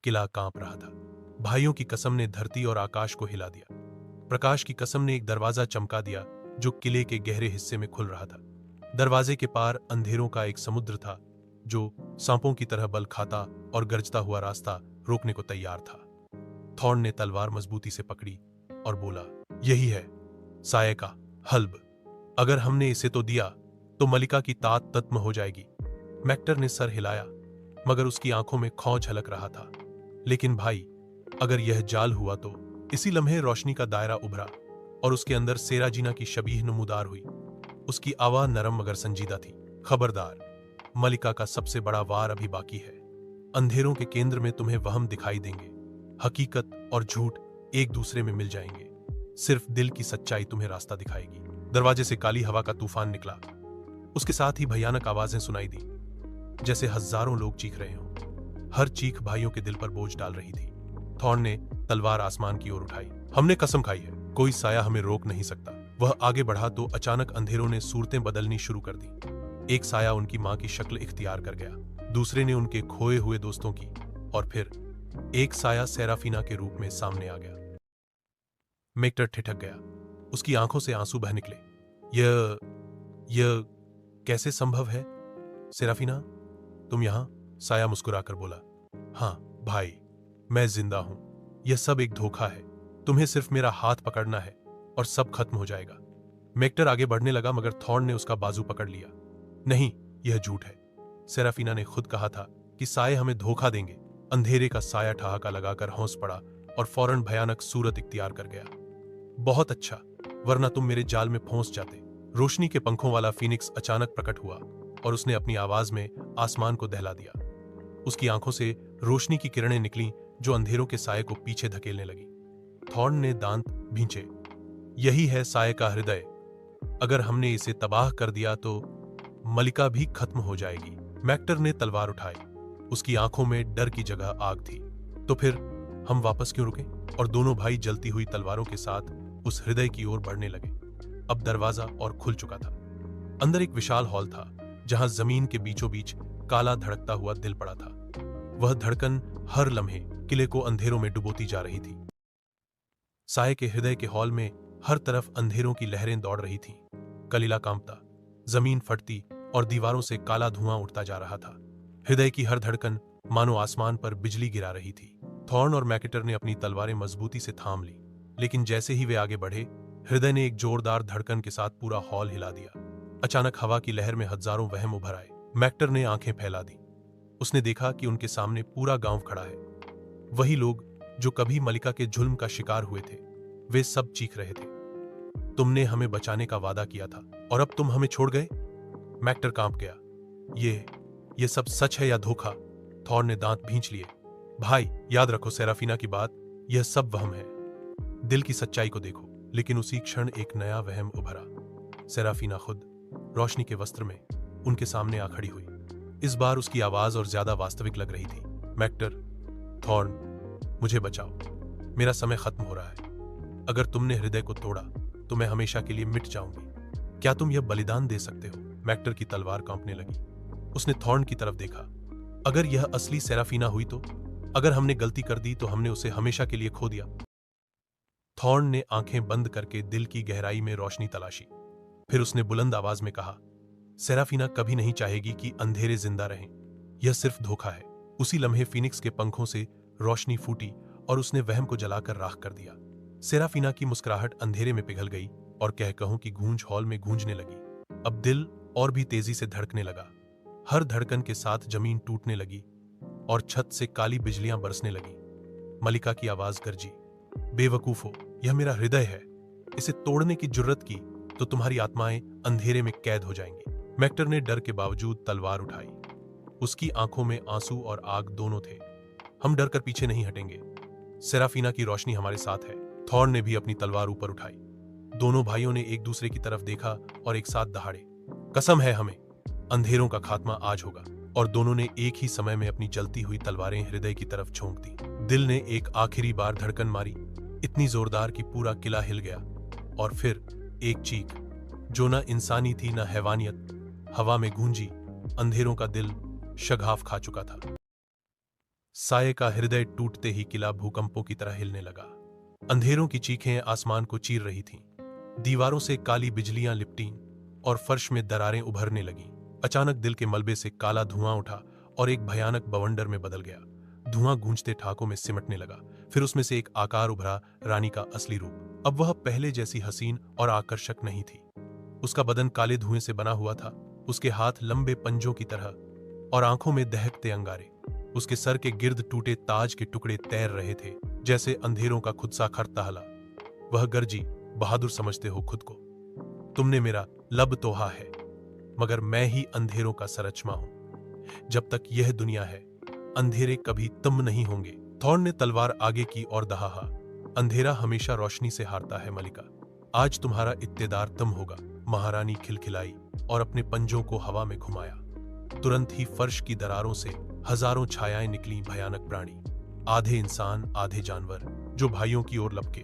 किला कांप रहा था। भाइयों की कसम ने धरती और आकाश को हिला दिया। प्रकाश की कसम ने एक दरवाजा चमका दिया जो किले के गहरे हिस्से में खुल रहा था। दरवाजे के पार अंधेरों का एक समुद्र था जो सांपों की तरह बल खाता और गरजता हुआ रास्ता रोकने को तैयार था। थॉर्न ने तलवार मजबूती से पकड़ी और बोला, यही है साये का हल्ब। अगर हमने इसे तो दिया तो मलिका की तात तत्म हो जाएगी। मैक्टर ने सर हिलाया, मगर उसकी आंखों में खौं झलक रहा था। लेकिन भाई, अगर यह जाल हुआ तो? इसी लम्हे रोशनी का दायरा उभरा और उसके अंदर सेराजीना की शबीह नमूदार हुई। उसकी आवाज नरम मगर संजीदा थी। खबरदार, मलिका का सबसे बड़ा वार अभी बाकी है। अंधेरों के केंद्र में तुम्हें वहम दिखाई देंगे। हकीकत और झूठ एक दूसरे में मिल जाएंगे। सिर्फ दिल की सच्चाई तुम्हें रास्ता दिखाएगी। दरवाजे से काली हवा का तूफान निकला। उसके साथ ही भयानक आवाजें सुनाई दी, जैसे हजारों लोग चीख रहे हों। हर चीख भाइयों के दिल पर बोझ डाल रही थी। थॉर्न ने तलवार आसमान की ओर उठाई। हमने कसम खाई है, कोई साया हमें रोक नहीं सकता। वह आगे बढ़ा तो अचानक अंधेरों ने सूरतें बदलनी शुरू कर दी। एक साया उनकी मां की शक्ल इख्तियार कर गया, दूसरे ने उनके खोए हुए दोस्तों की, और फिर एक साया सेराफीना के रूप में सामने आ गया। मेक्टर ठिठक गया। उसकी आंखों से आंसू बह निकले। यह कैसे संभव है सेराफीना, तुम यहां? साया मुस्कुराकर बोला, हां भाई, मैं जिंदा हूं। यह सब एक धोखा है। तुम्हें सिर्फ मेरा हाथ पकड़ना है और सब खत्म हो जाएगा। मेक्टर आगे बढ़ने लगा, मगर थॉर्न ने उसका बाजू पकड़ लिया। नहीं, यह झूठ है। सेराफीना ने खुद कहा था कि साये हमें धोखा देंगे। अंधेरे का साया ठहाका लगाकर हौंस पड़ा और फौरन भयानक सूरत इख्तियार कर गया। बहुत अच्छा, वरना तुम मेरे जाल में फंस जाते। रोशनी के पंखों वाला फीनिक्स अचानक प्रकट हुआ और उसने अपनी आवाज में आसमान को दहला दिया। उसकी आंखों से रोशनी की किरणें निकलीं जो अंधेरों के साये को पीछे धकेलने लगी। थॉर्न ने दांत भींचे। यही है साये का हृदय। अगर हमने इसे तबाह कर दिया तो मलिका भी खत्म हो जाएगी। मैक्टर ने तलवार उठाई। उसकी आंखों में डर की जगह आग थी। तो फिर हम वापस क्यों रुके? और दोनों भाई जलती हुई तलवारों के साथ उस हृदय की ओर बढ़ने लगे। अब दरवाजा और खुल चुका था। अंदर एक विशाल हॉल था जहां जमीन के बीचों बीच काला धड़कता हुआ दिल पड़ा था। वह धड़कन हर लम्हे किले को अंधेरों में डुबोती जा रही थी। साये के हृदय के हॉल में हर तरफ अंधेरों की लहरें दौड़ रही थीं। कलीला कांपता, जमीन फटती और दीवारों से काला धुआं उठता जा रहा था। हृदय की हर धड़कन मानो आसमान पर बिजली गिरा रही थी। थॉर्न और मैकेटर ने अपनी तलवारें मजबूती से थाम ली, लेकिन जैसे ही वे आगे बढ़े, हृदय ने एक जोरदार धड़कन के साथ पूरा हॉल हिला दिया। अचानक हवा की लहर में हजारों वहम उभर आए। मैक्टर ने आंखें फैला दी। उसने देखा कि उनके सामने पूरा गांव खड़ा है। वही लोग जो कभी मलिका के जुल्म का शिकार हुए थे, वे सब चीख रहे थे, तुमने हमें बचाने का वादा किया था और अब तुम हमें छोड़ गए। मैक्टर कांप गया। ये सब सच है या धोखा? थॉर्न ने दांत भींच लिए। भाई, याद रखो सेराफीना की बात, यह सब वहम है। दिल की सच्चाई को देखो। लेकिन उसी क्षण एक नया वहम उभरा। सेराफीना खुद रोशनी के वस्त्र में उनके सामने आ खड़ी हुई। इस बार उसकी आवाज और ज्यादा वास्तविक लग रही थी। मैक्टर, थॉर्न, मुझे बचाओ। मेरा समय खत्म हो रहा है। अगर तुमने हृदय को तोड़ा तो मैं हमेशा के लिए मिट जाऊंगी। क्या तुम यह बलिदान दे सकते हो? मैक्टर की तलवार कांपने लगी। उसने थॉर्न की तरफ देखा। अगर यह असली सेराफीना हुई तो? अगर हमने गलती कर दी तो हमने उसे हमेशा के लिए खो दिया। थॉर्न ने आंखें बंद करके दिल की गहराई में रोशनी तलाशी। फिर उसने बुलंद आवाज में कहा, सेराफीना कभी नहीं चाहेगी कि अंधेरे जिंदा रहें। यह सिर्फ धोखा है। उसी लम्हे फीनिक्स के पंखों से रोशनी फूटी और उसने वहम को जलाकर राख कर दिया। सेराफीना की मुस्कुराहट अंधेरे में पिघल गई और कह कहूं की गूंज हॉल में गूंजने लगी। अब दिल और भी तेजी से धड़कने लगा। हर धड़कन के साथ जमीन टूटने लगी और छत से काली बिजलियां बरसने लगी। मलिका की आवाज गरजी, बेवकूफो, यह मेरा हृदय है। इसे तोड़ने की जुर्रत की तो तुम्हारी आत्माएं अंधेरे में कैद हो जाएंगी। मैक्टर ने डर के बावजूद तलवार उठाई। उसकी आंखों में आंसू और आग दोनों थे। हम डर कर पीछे नहीं हटेंगे। सेराफीना की रोशनी हमारे साथ है। थॉर्न ने भी अपनी तलवार ऊपर उठाई। दोनों भाइयों ने एक दूसरे की तरफ देखा और एक साथ दहाड़े, कसम है हमें, अंधेरों का खात्मा आज होगा। और दोनों ने एक ही समय में अपनी जलती हुई तलवारें हृदय की तरफ झोंक दी। दिल ने एक आखिरी बार धड़कन मारी, इतनी जोरदार कि पूरा किला हिल गया। और फिर एक चीख जो न इंसानी थी न हैवानियत, हवा में गूंजी। अंधेरों का दिल शगाफ खा चुका था। साये का हृदय टूटते ही किला भूकंपों की तरह हिलने लगा। अंधेरों की चीखें आसमान को चीर रही थीं। दीवारों से काली बिजलियां लिपटीं और फर्श में दरारें उभरने लगीं। अचानक दिल के मलबे से काला धुआं उठा और एक भयानक बवंडर में बदल गया। धुआं गूंजते ठाकों में सिमटने लगा। फिर उसमें से एक आकार उभरा, रानी का असली रूप। अब वह पहले जैसी हसीन और आकर्षक नहीं थी। उसका बदन काले धुएं से बना हुआ था, उसके हाथ लंबे पंजों की तरह और आंखों में दहकते अंगारे। उसके सर के गिर्द टूटे ताज के टुकड़े तैर रहे थे, जैसे अंधेरों का खुद सा खरता हला। वह गर्जी, बहादुर समझते हो खुद को? तुमने मेरा लब तोहा है, मगर मैं ही अंधेरों का सरचमा हूं। जब तक यह दुनिया है, अंधेरे कभी तुम नहीं होंगे। थॉर्न ने तलवार आगे की और दहाहा। अंधेरा हमेशा रोशनी से हारता है मलिका। आज तुम्हारा इत्तेदार तुम होगा। महारानी खिलखिलाई और अपने पंजों को हवा में घुमाया। तुरंत ही फर्श की दरारों से हजारों छायाएं निकली, भयानक प्राणी, आधे इंसान आधे जानवर, जो भाइयों की ओर लपके।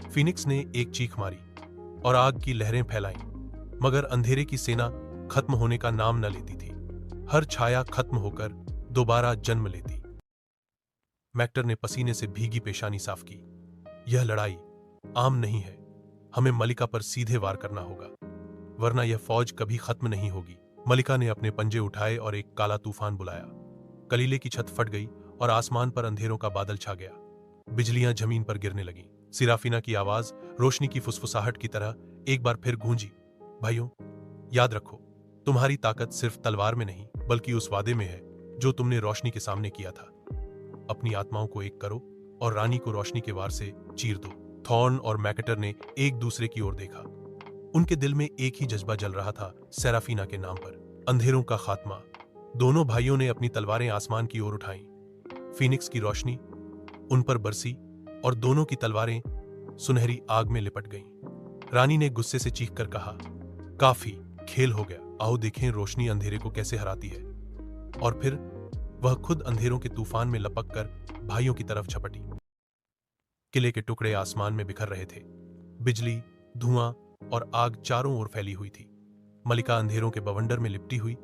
फीनिक्स ने एक चीख मारी और आग की लहरें फैलाईं, मगर अंधेरे की सेना खत्म होने का नाम न लेती थी। हर छाया खत्म होकर दोबारा जन्म लेती। मैक्टर ने पसीने से भीगी पेशानी साफ की। यह लड़ाई आम नहीं है। हमें मलिका पर सीधे वार करना होगा, वरना यह फौज कभी खत्म नहीं होगी। मलिका ने अपने पंजे उठाए और एक काला तूफान बुलाया। कलीले की छत फट गई और आसमान पर अंधेरों का बादल छा गया। बिजलियां जमीन पर गिरने लगीं। सिराफिना की आवाज रोशनी की फुसफुसाहट की तरह एक बार फिर गूंजी। भाइयों, याद रखो, तुम्हारी ताकत सिर्फ तलवार में नहीं, बल्कि उस वादे में है जो तुमने रोशनी के सामने किया था। अपनी आत्माओं को एक करो और रानी को रोशनी के वार से चीर दो। थॉर्न और मैकेटर ने एक दूसरे की ओर देखा। उनके दिल में एक ही जज्बा जल रहा था, सेराफिना के नाम पर अंधेरों का खात्मा। दोनों भाइयों ने अपनी तलवारें आसमान की ओर उठाईं। फीनिक्स की रोशनी उन पर बरसी और दोनों की तलवारें सुनहरी आग में लिपट गईं। रानी ने गुस्से से चीखकर कहा, काफी खेल हो गया, आओ देखें रोशनी अंधेरे को कैसे हराती है। और फिर वह खुद अंधेरों के तूफान में लपक कर भाइयों की तरफ झपटी। किले के टुकड़े आसमान में बिखर रहे थे। बिजली, धुआं और आग चारों ओर फैली हुई थी। मलिका अंधेरों के बवंडर में लिपटी हुई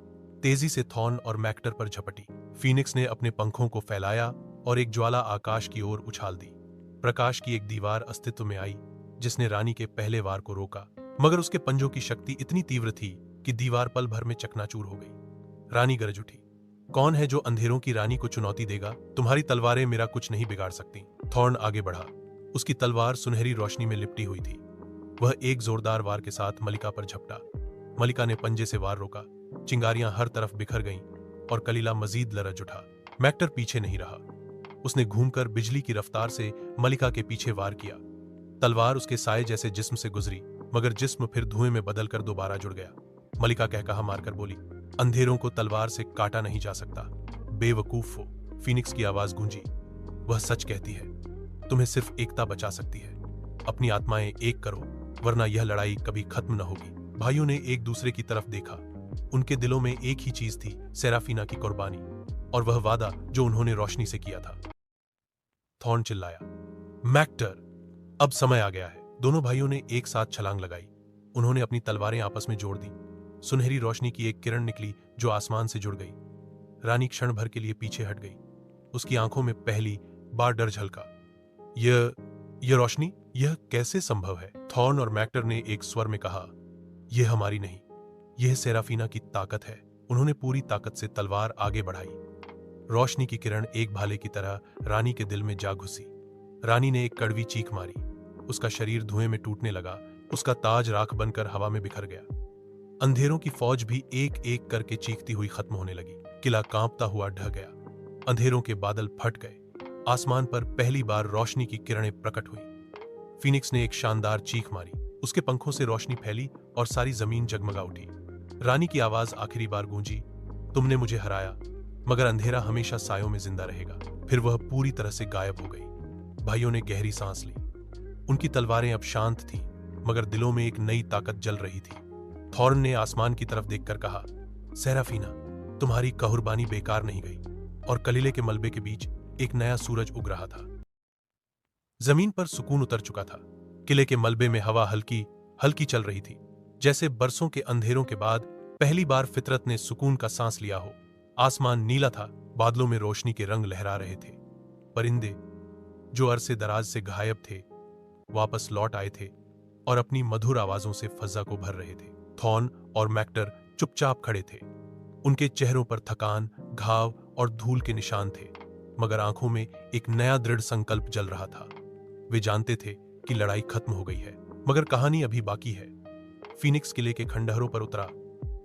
तेजी से थॉर्न और मैक्टर पर झपटी। फीनिक्स ने अपने पंखों को फैलाया और एक ज्वाला आकाश की ओर उछाल दी। प्रकाश की एक दीवार अस्तित्व में आई, जिसने रानी के पहले वार को रोका, मगर उसके पंजों की शक्ति इतनी तीव्र थी कि दीवार पल भर में चकनाचूर हो गई। रानी गरज उठी, कौन है जो अंधेरों की रानी को चुनौती देगा? तुम्हारी तलवारें मेरा कुछ नहीं बिगाड़ सकती। थॉर्न आगे बढ़ा। उसकी तलवार सुनहरी रोशनी में लिपटी हुई थी। वह एक जोरदार वार के साथ मलिका पर झपटा। मलिका ने पंजे से वार रोका। चिंगारियां हर तरफ बिखर गईं और कलीला मजीद लरज उठा। मैक्टर पीछे नहीं रहा। उसने घूमकर बिजली की रफ्तार से मलिका के पीछे वार किया। तलवार उसके साए जैसे जिस्म से गुजरी, मगर जिस्म फिर धुएं में बदलकर दोबारा जुड़ गया। मलिका कहकहा मारकर बोली, अंधेरों को तलवार से काटा नहीं जा सकता। बेवकूफ हो। फीनिक्स की आवाज गूंजी। वह सच कहती है। तुम्हें सिर्फ एकता बचा सकती है। अपनी आत्माएं एक करो, वरना यह लड़ाई कभी खत्म न होगी। भाइयों ने एक दूसरे की तरफ देखा। उनके दिलों में एक ही चीज थी, सेराफिना की कुर्बानी और वह वादा जो उन्होंने रोशनी से किया था। थॉर्न चिल्लाया, मैक्टर, अब समय आ गया है। दोनों भाइयों ने एक साथ छलांग लगाई। उन्होंने अपनी तलवारें आपस में जोड़ दी। सुनहरी रोशनी की एक किरण निकली जो आसमान से जुड़ गई। रानी क्षण भर के लिए पीछे हट गई। उसकी आंखों में पहली बार डर झलका। यह रोशनी, यह कैसे संभव है? थॉर्न और मैक्टर ने एक स्वर में कहा, यह हमारी नहीं, यह सेराफिना की ताकत है। उन्होंने पूरी ताकत से तलवार आगे बढ़ाई। रोशनी की किरण एक भाले की तरह रानी के दिल में जा घुसी। रानी ने एक कड़वी चीख मारी। उसका शरीर धुएं में टूटने लगा। उसका ताज राख बनकर हवा में बिखर गया। अंधेरों की फौज भी एक एक करके चीखती हुई खत्म होने लगी। किला कांपता हुआ ढह गया। अंधेरों के बादल फट गए। आसमान पर पहली बार रोशनी की किरणें प्रकट हुई। फीनिक्स ने एक शानदार चीख मारी। उसके पंखों से रोशनी फैली और सारी जमीन जगमगा उठी। रानी की आवाज आखिरी बार गूंजी, तुमने मुझे हराया, मगर अंधेरा हमेशा सायों में जिंदा रहेगा। फिर वह पूरी तरह से गायब हो गई। भाइयों ने गहरी सांस ली। उनकी तलवारें अब शांत थीं, मगर दिलों में एक नई ताकत जल रही थी। थॉर्न ने आसमान की तरफ देखकर कहा, सेराफिना, तुम्हारी कुर्बानी बेकार नहीं गई। और कलीले के मलबे के बीच एक नया सूरज उग रहा था। जमीन पर सुकून उतर चुका था। किले के मलबे में हवा हल्की हल्की चल रही थी, जैसे बरसों के अंधेरों के बाद पहली बार फितरत ने सुकून का सांस लिया हो। आसमान नीला था, बादलों में रोशनी के रंग लहरा रहे थे। परिंदे जो अरसे दराज से गायब थे वापस लौट आए थे और अपनी मधुर आवाजों से फजा को भर रहे थे। थॉर्न और मैक्टर चुपचाप खड़े थे। उनके चेहरों पर थकान, घाव और धूल के निशान थे, मगर आंखों में एक नया दृढ़ संकल्प जल रहा था। वे जानते थे कि लड़ाई खत्म हो गई है, मगर कहानी अभी बाकी है। फीनिक्स किले के खंडहरों पर उतरा,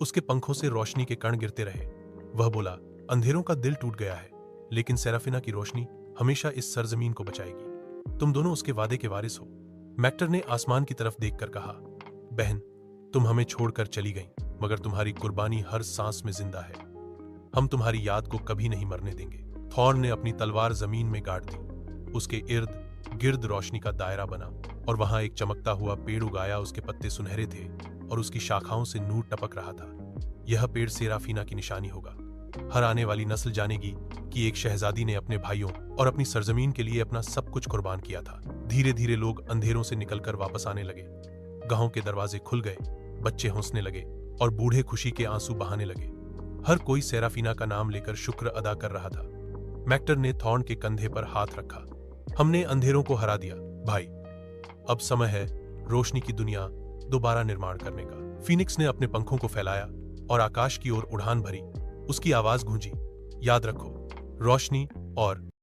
उसके पंखों से रोशनी के कण गिरते रहे। वह बोला, अंधेरों का दिल टूट गया है, लेकिन सेराफिना की रोशनी हमेशा इस सरजमीन को बचाएगी। तुम दोनों उसके वादे के वारिस हो। मैक्टर ने आसमान की तरफ देखकर कहा, बहन, तुम हमें छोड़कर चली गई, मगर तुम्हारी कुर्बानी हर सांस में जिंदा है। हम तुम्हारी याद को कभी नहीं मरने देंगे। थॉर्न ने अपनी तलवार जमीन में गाड़ दी। उसके इर्द गिर्द रोशनी का दायरा बना और वहां एक चमकता हुआ पेड़ उगाया। उसके पत्ते सुनहरे थे और उसकी शाखाओं से नूर टपक रहा था। यह पेड़ सेराफिना की निशानी होगा। हर आने वाली नस्ल जानेगी कि एक शहजादी ने अपने भाइयों और अपनी सरजमीन के लिए अपना सब कुछ कुर्बान किया था। धीरे धीरे लोग अंधेरों से निकलकर वापस आने लगे। गांव के दरवाजे खुल गए, बच्चे हंसने लगे और बूढ़े खुशी के आंसू बहाने लगे। हर कोई सेराफिना का नाम लेकर शुक्र अदा कर रहा था। मैक्टर ने थॉर्न के कंधे पर हाथ रखा। हमने अंधेरों को हरा दिया भाई, अब समय है रोशनी की दुनिया दोबारा निर्माण करने का। फीनिक्स ने अपने पंखों को फैलाया और आकाश की ओर उड़ान भरी। उसकी आवाज गूंजी, याद रखो, रोशनी और